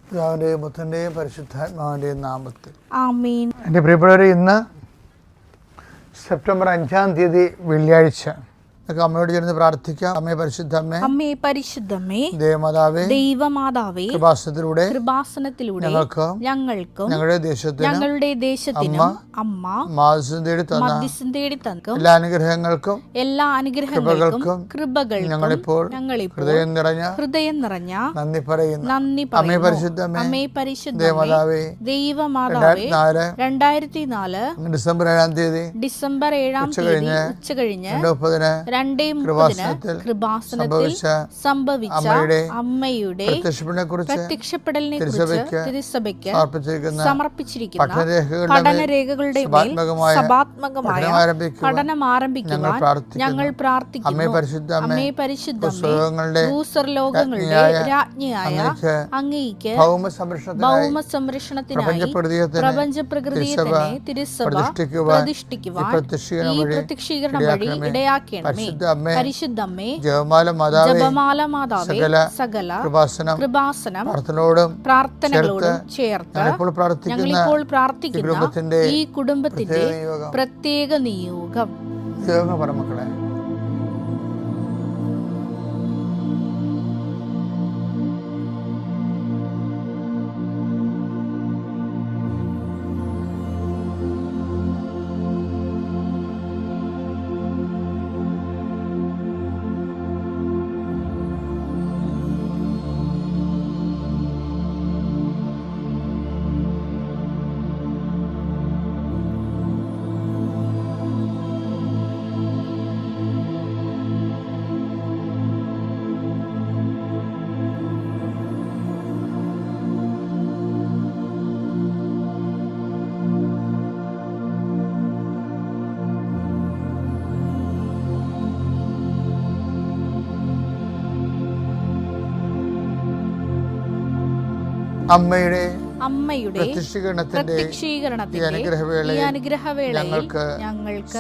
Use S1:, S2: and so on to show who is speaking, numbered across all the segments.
S1: പിതാവിൻ്റെയും പുത്രൻ്റെയും പരിശുദ്ധാത്മാവിൻ്റെയും നാമത്തിൽ
S2: ആമേൻ.
S1: എൻ്റെ പ്രിയപ്പെട്ടവരെ, ഇന്ന് സെപ്റ്റംബർ 5 വെള്ളിയാഴ്ച. അമ്മയോട് ചേർന്ന് പ്രാർത്ഥിക്കാം. അമ്മേ പരിശുദ്ധമ്മേ,
S2: അമ്മേ പരിശുദ്ധമ്മേ,
S1: ദൈവമാതാവേ, കൃപാസനത്തിലൂടെ ഞങ്ങൾക്കും ഞങ്ങളുടെ ദേശത്തിനും
S2: അമ്മ
S1: മധ്യസ്ഥം തേടി തന്ന എല്ലാ അനുഗ്രഹങ്ങൾക്കും കൃപകൾക്കും ഞങ്ങളിപ്പോൾ ഹൃദയം നിറഞ്ഞ നന്ദി പറയുന്നു. അമ്മേ പരിശുദ്ധമ്മേ, ദൈവമാതാവേ, 2004 ഡിസംബർ 7 ഉച്ചകഴിഞ്ഞ് 2:30 കൃപാസനത്തിൽ സംഭവിച്ച അമ്മയുടെ പ്രത്യക്ഷപ്പെടലിനെ കുറിച്ച് തിരുസഭയ്ക്ക് സമർപ്പിച്ചിരിക്കുന്ന പഠനരേഖകളുടെ സഭാത്മകമായ പഠനം ആരംഭിക്കുവാൻ ഞങ്ങൾ പ്രാർത്ഥിക്കുന്നു. അമ്മേ പരിശുദ്ധമ്മേ, ഭൂസ്വർലോകങ്ങളുടെ രാജ്ഞിയായ അങ്ങേയ്ക്ക് ഭൗമ സംരക്ഷണത്തിനായി പ്രപഞ്ച പ്രകൃതിയെ തന്നെ തിരുസഭ പ്രതിഷ്ഠിക്കുവാൻ ഈ പ്രത്യക്ഷീകരണം വഴി ഇടയാക്കണമേ. പരിശുദ്ധമ്മേ, ജപമാല മാതാവേ, സകല കൃപാസനം പ്രാർത്ഥനകളോടും ചേർത്ത് ഞങ്ങളിപ്പോൾ പ്രാർത്ഥിക്കുന്ന ഈ കുടുംബത്തിന്റെ പ്രത്യേക നിയോഗം. മക്കളെ, അമ്മയുടെ പ്രത്യക്ഷീകരണത്തിന്റെ ഈ അനുഗ്രഹവേളയിൽ ഞങ്ങൾക്ക്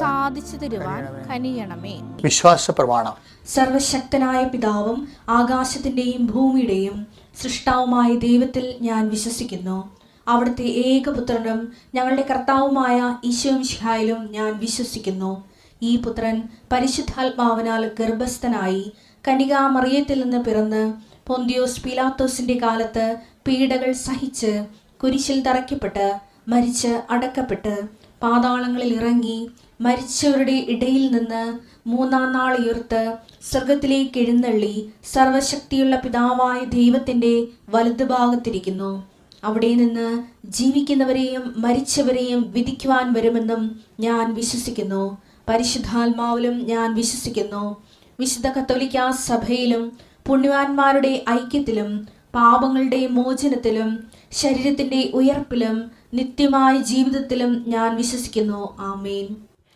S1: സാധിച്ചു തരുവാൻ കനിയണമേ. വിശ്വാസ പ്രമാണം.
S2: സർവശക്തനായ പിതാവും ആകാശത്തിന്റെയും ഭൂമിയുടെയും സൃഷ്ടാവുമായ ദൈവത്തിൽ ഞാൻ വിശ്വസിക്കുന്നു. അവിടുത്തെ ഏകപുത്രനും ഞങ്ങളുടെ കർത്താവുമായ ഈശോമിശിഹായിലും ഞാൻ വിശ്വസിക്കുന്നു. ഈ പുത്രൻ പരിശുദ്ധാത്മാവിനാൽ ഗർഭസ്ഥനായി കന്യകാമറിയത്തിൽ നിന്ന് പിറന്ന് പൊന്തിയോസ് പീലാത്തോസിന്റെ കാലത്ത് പീഡകൾ സഹിച്ച് കുരിശിൽ തറയ്ക്കപ്പെട്ട് മരിച്ച് അടക്കപ്പെട്ട് പാതാളങ്ങളിൽ ഇറങ്ങി മരിച്ചവരുടെ ഇടയിൽ നിന്ന് 3-ാം നാൾ ഉയർത്ത് സ്വർഗത്തിലേക്ക് എഴുന്നള്ളി സർവശക്തിയുള്ള പിതാവായ ദൈവത്തിന്റെ വലതുഭാഗത്തിരിക്കുന്നു. അവിടെ നിന്ന് ജീവിക്കുന്നവരെയും മരിച്ചവരെയും വിധിക്കുവാൻ വരുമെന്നും ഞാൻ വിശ്വസിക്കുന്നു. പരിശുദ്ധാത്മാവിലും ഞാൻ വിശ്വസിക്കുന്നു. വിശുദ്ധ കത്തോലിക്കാ സഭയിലും പുണ്യവാന്മാരുടെ ഐക്യത്തിലും പാപങ്ങളുടെ മോചനത്തിലും ശരീരത്തിന്റെ ഉയർപ്പിലും നിത്യമായ ജീവിതത്തിലും ഞാൻ വിശ്വസിക്കുന്നു. ആമേൻ.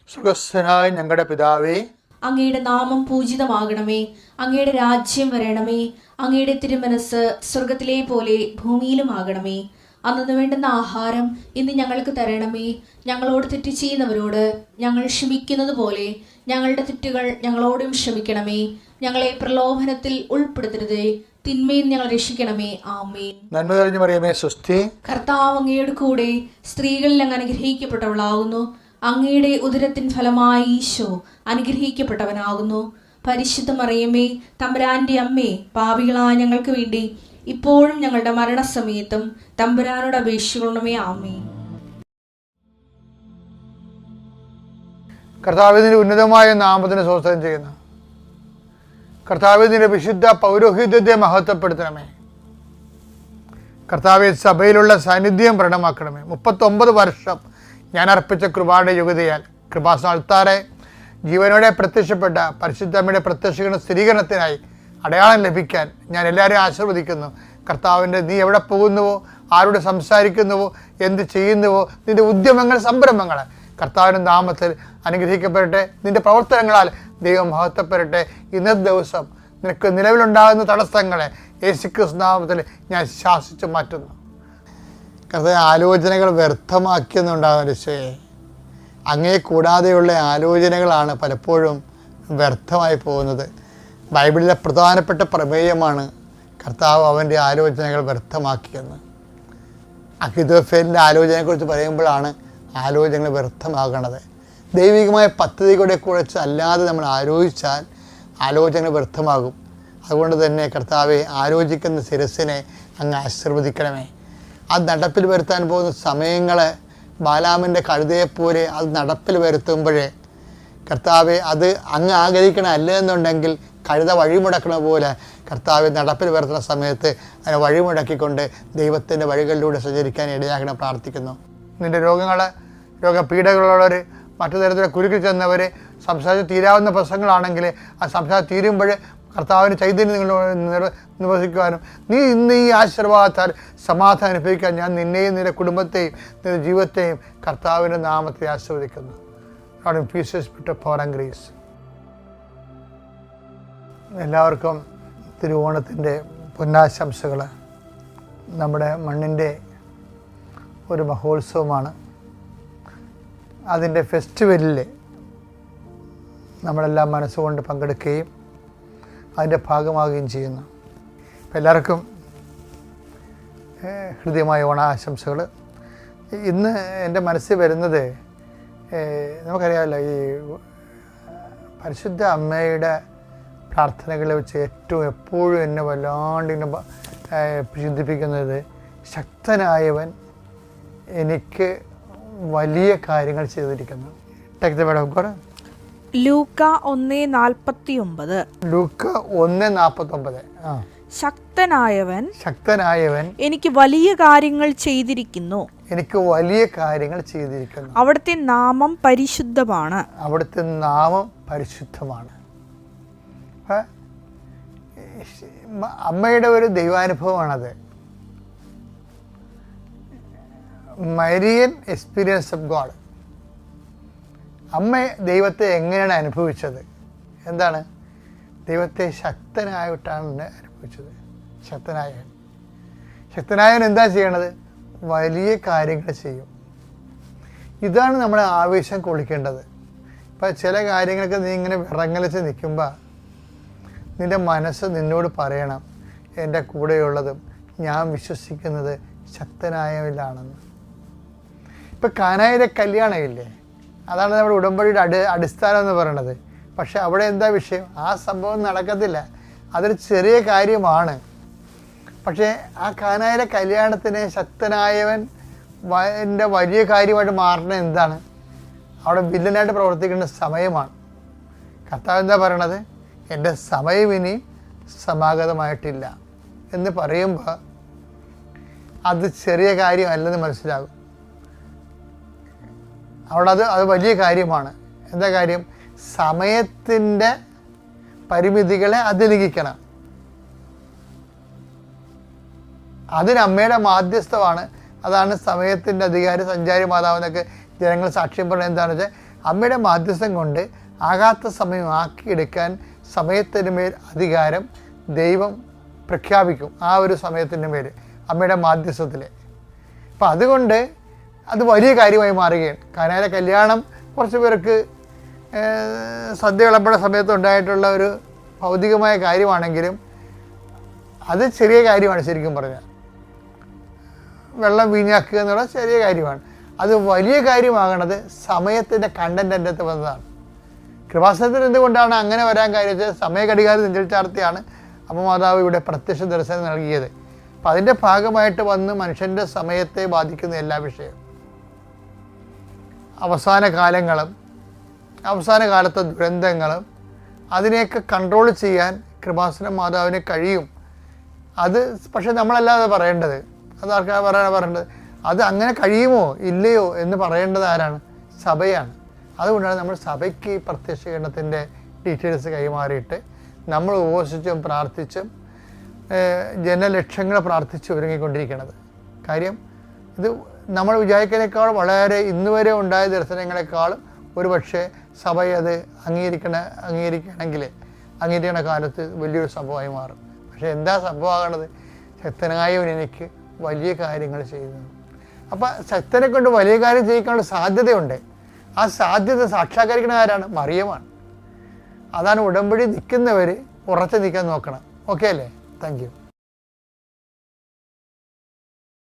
S1: സ്വർഗ്ഗസ്ഥനായ ഞങ്ങളുടെ പിതാവേ,
S2: അങ്ങയുടെ നാമം പൂജിതമാകണമേ. അങ്ങയുടെ രാജ്യം വരണമേ. അങ്ങയുടെ തിരുമനസ് സ്വർഗത്തിലെ പോലെ ഭൂമിയിലുമാകണമേ. അന്നു വേണ്ടുന്ന ആഹാരം ഇന്ന് ഞങ്ങൾക്ക് തരണമേ. ഞങ്ങളോട് തെറ്റ് ചെയ്യുന്നവരോട് ഞങ്ങൾ ക്ഷമിക്കുന്നത് പോലെ ഞങ്ങളുടെ തെറ്റുകൾ ഞങ്ങളോടും ക്ഷമിക്കണമേ. ഞങ്ങളെ പ്രലോഭനത്തിൽ ഉൾപ്പെടുത്തരുതേ, തിന്മയിൽ ഞങ്ങൾ രക്ഷിക്കണമേ. ആമേൻ.
S1: നന്മ നിറഞ്ഞ മറിയമേ, സ്വസ്തി.
S2: കർത്താവ് അങ്ങയുടെ കൂടെ സ്ത്രീകളിൽ അങ്ങ് അനുഗ്രഹിക്കപ്പെട്ടവളാകുന്നു. അങ്ങയുടെ ഉദരത്തിൻ ഫലമായി ഈശോ അനുഗ്രഹിക്കപ്പെട്ടവനാകുന്നു. പരിശുദ്ധ മറിയമേ, തമ്പുരാന്റെ അമ്മേ, പാപികളായ ഞങ്ങൾക്ക് വേണ്ടി ഇപ്പോഴും ഞങ്ങളുടെ മരണസമയത്തും തമ്പുരാനോട് അപേക്ഷിക്കണമേ. ആമേൻ.
S1: കർത്താവിന്റെ ഉന്നതമായ നാമത്തിന് സ്തോത്രം ചെയ്യുന്നു. കർത്താവിന്റെ വിശുദ്ധ പൗരോഹിത്യത്തെ മഹത്വപ്പെടുത്തണമേ. കർത്താവെ, സഭയിലുള്ള സാന്നിധ്യം പ്രകടമാക്കണമേ. 39 വർഷം ഞാൻ അർപ്പിച്ച കൃപയുടെ യോഗ്യതയാൽ കൃപാസന അൾത്താരെ ജീവനോടെ പ്രത്യക്ഷപ്പെട്ട പരിശുദ്ധമ്മയുടെ പ്രത്യക്ഷീകരണ സ്ഥിരീകരണത്തിനായി അടയാളം ലഭിക്കാൻ ഞാൻ എല്ലാവരെയും ആശീർവദിക്കുന്നു. കർത്താവിൻ്റെ നീ എവിടെ പോകുന്നുവോ, ആരോട് സംസാരിക്കുന്നുവോ, എന്ത് ചെയ്യുന്നുവോ, നിന്റെ ഉദ്യമങ്ങൾ, സംരംഭങ്ങൾ കർത്താവിൻ്റെ നാമത്തിൽ അനുഗ്രഹിക്കപ്പെടട്ടെ. നിന്റെ പ്രവർത്തനങ്ങളാൽ ദൈവം മഹത്വപ്പെടട്ടെ. ഇന്നത്തെ ദിവസം നിനക്ക് നിലവിലുണ്ടാകുന്ന തടസ്സങ്ങളെ യേശുക്രിസ്തു നാമത്തിൽ ഞാൻ ശാസിച്ചു മാറ്റുന്നു. കർത്താവ്, ആലോചനകൾ വ്യർത്ഥമാക്കിയെന്നുണ്ടാകുന്ന രക്ഷയെ അങ്ങേ കൂടാതെയുള്ള ആലോചനകളാണ് പലപ്പോഴും വ്യർത്ഥമായി പോകുന്നത്. ബൈബിളിലെ പ്രധാനപ്പെട്ട പ്രമേയമാണ് കർത്താവ് അവൻ്റെ ആലോചനകൾ വ്യർത്ഥമാക്കിയെന്ന്. അഹിതോഫേലിൻ്റെ ആലോചനയെക്കുറിച്ച് പറയുമ്പോഴാണ് ആലോചനകൾ വ്യർത്ഥമാകണത്. ദൈവികമായ പദ്ധതികളെ കുറിച്ച് അല്ലാതെ നമ്മൾ ആലോചിച്ചാൽ ആലോചനകൾ വ്യർത്ഥമാകും. അതുകൊണ്ട് തന്നെ കർത്താവെ, ആലോചിക്കുന്ന ശിരസിനെ അങ്ങ് ആശീർവദിക്കണമേ. അത് നടപ്പിൽ വരുത്താൻ പോകുന്ന സമയങ്ങൾ ബാലാമിൻ്റെ കഴുതയെപ്പോലെ അത് നടപ്പിൽ വരുത്തുമ്പോഴേ കർത്താവെ, അത് അങ്ങ് ആഗ്രഹിക്കണം. അല്ലെന്നുണ്ടെങ്കിൽ കഴുത വഴിമുടക്കണ പോലെ കർത്താവെ നടപ്പിൽ വരുത്തുന്ന സമയത്ത് അതിനെ വഴിമുടക്കിക്കൊണ്ട് ദൈവത്തിൻ്റെ വഴികളിലൂടെ സഞ്ചരിക്കാൻ ഇടയാക്കണം പ്രാർത്ഥിക്കുന്നു. നിൻ്റെ രോഗപീഠകളുള്ളവർ, മറ്റു തരത്തിലുള്ള കുരുക്കിൽ ചെന്നവർ, സംസാരിച്ച് തീരാവുന്ന പ്രശ്നങ്ങളാണെങ്കിൽ ആ സംസാരം തീരുമ്പോൾ കർത്താവിന് ചൈതന്യം നിവസിക്കുവാനും നീ ഇന്ന് ഈ ആശീർവാദത്താൽ സമാധാനം അനുഭവിക്കാൻ ഞാൻ നിന്നെയും നിന്റെ കുടുംബത്തെയും നിന്റെ ജീവിതത്തെയും കർത്താവിൻ്റെ നാമത്തെ ആശീർവദിക്കുന്നു. ഗ്രീസ്. എല്ലാവർക്കും തിരുവോണത്തിൻ്റെ പൊന്നാശംസകൾ. നമ്മുടെ മണ്ണിൻ്റെ ഒരു മഹോത്സവമാണ്. അതിൻ്റെ ഫെസ്റ്റിവലിൽ നമ്മളെല്ലാം മനസ്സുകൊണ്ട് പങ്കെടുക്കുകയും അതിൻ്റെ ഭാഗമാകുകയും ചെയ്യുന്നു. അപ്പോൾ എല്ലാവർക്കും ഹൃദ്യമായ ഓണാശംസകൾ. ഇന്ന് എൻ്റെ മനസ്സിൽ വരുന്നത്, നമുക്കറിയാമല്ലോ, ഈ പരിശുദ്ധ അമ്മയുടെ പ്രാർത്ഥനകളെ വെച്ച് എപ്പോഴും എന്നെ വല്ലാണ്ട് ചിന്തിപ്പിക്കുന്നത്, ശക്തനായവൻ എനിക്ക് വലിയ കാര്യങ്ങൾ ചെയ്തിരിക്കുന്നു.
S3: ലൂക്ക 1:49.
S1: ലൂക്ക 1:49. ശക്തനായവൻ
S3: എനിക്ക് വലിയ കാര്യങ്ങൾ ചെയ്തിരിക്കുന്നു. അവിടുത്തെ നാമം പരിശുദ്ധമാണ്.
S1: അമ്മയുടെ ഒരു ദൈവാനുഭവമാണത്. Marian experience of God. അമ്മ ദൈവത്തെ എങ്ങനെയാണ് അനുഭവിച്ചത്? എന്താണ്? ദൈവത്തെ ശക്തനായിട്ടാണ് അനുഭവിച്ചത്. ശക്തനായവൻ എന്താ ചെയ്യണത്? വലിയ കാര്യങ്ങൾ ചെയ്യും. ഇതാണ് നമ്മുടെ ആവേശം കൊള്ളിക്കേണ്ടത്. ഇപ്പം ചില കാര്യങ്ങൾക്ക് നീ ഇങ്ങനെ വിറങ്ങലിച്ച് നിൽക്കുമ്പോൾ നിൻ്റെ മനസ്സ് നിന്നോട് പറയണം, എൻ്റെ കൂടെയുള്ളതും ഞാൻ വിശ്വസിക്കുന്നത് ശക്തനായവനിലാണെന്ന്. ഇപ്പം കാനായിലെ കല്യാണമില്ലേ, അതാണ് നമ്മുടെ ഉടമ്പടിയുടെ അടിസ്ഥാനം എന്ന് പറയണത്. പക്ഷെ അവിടെ എന്താ വിഷയം? ആ സംഭവം നടക്കത്തില്ല. അതൊരു ചെറിയ കാര്യമാണ്. പക്ഷേ ആ കാനായിലെ കല്യാണത്തിന് ശക്തനായവൻ എൻ്റെ വലിയ കാര്യമായിട്ട് മാറുന്നത് എന്താണ്? അവിടെ വില്ലനായിട്ട് പ്രവർത്തിക്കേണ്ട സമയമാണ്. കർത്താവ് എന്താ പറയണത്? എൻ്റെ സമയം ഇനി സമാഗതമായിട്ടില്ല എന്ന് പറയുമ്പോൾ അത് ചെറിയ കാര്യമല്ലെന്ന് മനസ്സിലാകും. അവിടെ അത് വലിയ കാര്യമാണ്. എന്താ കാര്യം? സമയത്തിൻ്റെ പരിമിതികളെ അതിലംഘിക്കണം. അതിന് അമ്മയുടെ മാധ്യസ്ഥമാണ്. അതാണ് സമയത്തിൻ്റെ അധികാരി, സഞ്ചാരി മാതാവെന്നൊക്കെ ജനങ്ങൾ സാക്ഷ്യം പറയുന്നത്. എന്താണെന്ന് വെച്ചാൽ അമ്മയുടെ മാധ്യസ്ഥം കൊണ്ട് ആകാത്ത സമയം ആക്കിയെടുക്കാൻ സമയത്തിന് മേൽ അധികാരം ദൈവം പ്രഖ്യാപിക്കും. ആ ഒരു സമയത്തിൻ്റെ മേൽ അമ്മയുടെ മാധ്യസ്ഥത്തിൽ. അപ്പം അതുകൊണ്ട് അത് വലിയ കാര്യമായി മാറുകയാണ്. കാനായിലെ കല്യാണം കുറച്ച് പേർക്ക് സദ്യ വിളമ്പുന്ന സമയത്ത് ഉണ്ടായിട്ടുള്ള ഒരു ഭൗതികമായ കാര്യമാണെങ്കിലും അത് ചെറിയ കാര്യമാണ്. ശരിക്കും പറഞ്ഞാൽ വെള്ളം വീഞ്ഞാക്കുക എന്നുള്ള ചെറിയ കാര്യമാണ്. അത് വലിയ കാര്യമാകണത് സമയത്തിൻ്റെ കണ്ടന്റ് എൻ്റെ അടുത്ത് വന്നതാണ്. കൃപാസനത്തിന് എന്തുകൊണ്ടാണ് അങ്ങനെ വരാൻ കാര്യം? സമയഘടികാരം നെഞ്ചിൽ ചാർത്തിയാണ് അമ്മ മാതാവ് ഇവിടെ പ്രത്യക്ഷ ദർശനം നൽകിയത്. അപ്പം അതിൻ്റെ ഭാഗമായിട്ട് വന്ന് മനുഷ്യൻ്റെ സമയത്തെ ബാധിക്കുന്ന എല്ലാ വിഷയവും, അവസാന കാലത്തെ ദുരന്തങ്ങളും അതിനെയൊക്കെ കൺട്രോൾ ചെയ്യാൻ കൃപാസന മാതാവിന് കഴിയും. അത് പക്ഷെ നമ്മളല്ലാതെ പറയേണ്ടത്, അതാർക്കാണ് പറയേണ്ടത്? അത് അങ്ങനെ കഴിയുമോ ഇല്ലയോ എന്ന് പറയേണ്ടത് ആരാണ്? സഭയാണ്. അതുകൊണ്ടാണ് നമ്മൾ സഭയ്ക്ക് ഈ പ്രത്യക്ഷീകരണത്തിൻ്റെ ഡീറ്റെയിൽസ് കൈമാറിയിട്ട് നമ്മൾ ഉപവസിച്ചും പ്രാർത്ഥിച്ചും ജനലക്ഷങ്ങൾ പ്രാർത്ഥിച്ച് ഒരുങ്ങിക്കൊണ്ടിരിക്കുന്നത്. കാര്യം ഇത് നമ്മൾ വിചാരിക്കുന്നതിനേക്കാൾ വളരെ ഇന്നുവരെ ഉണ്ടായ ദർശനങ്ങളെക്കാളും ഒരു പക്ഷേ സഭയത് അംഗീകരിക്കണ കാലത്ത് വലിയൊരു സംഭവമായി മാറും. പക്ഷേ എന്താ സംഭവമാകണത്? ശക്തനായവൻ എനിക്ക് വലിയ കാര്യങ്ങൾ ചെയ്യുന്നു. അപ്പം ശക്തനെ കൊണ്ട് വലിയ കാര്യം ചെയ്യിക്കാനുള്ള സാധ്യതയുണ്ട്. ആ സാധ്യത സാക്ഷാത്കരിക്കുന്ന ആരാണ്? മറിയമാണ്. അതാണ് ഉടമ്പടി നിൽക്കുന്നവർ ഉറച്ചു നിൽക്കാൻ നോക്കണം. ഓക്കെ അല്ലേ? Thank you.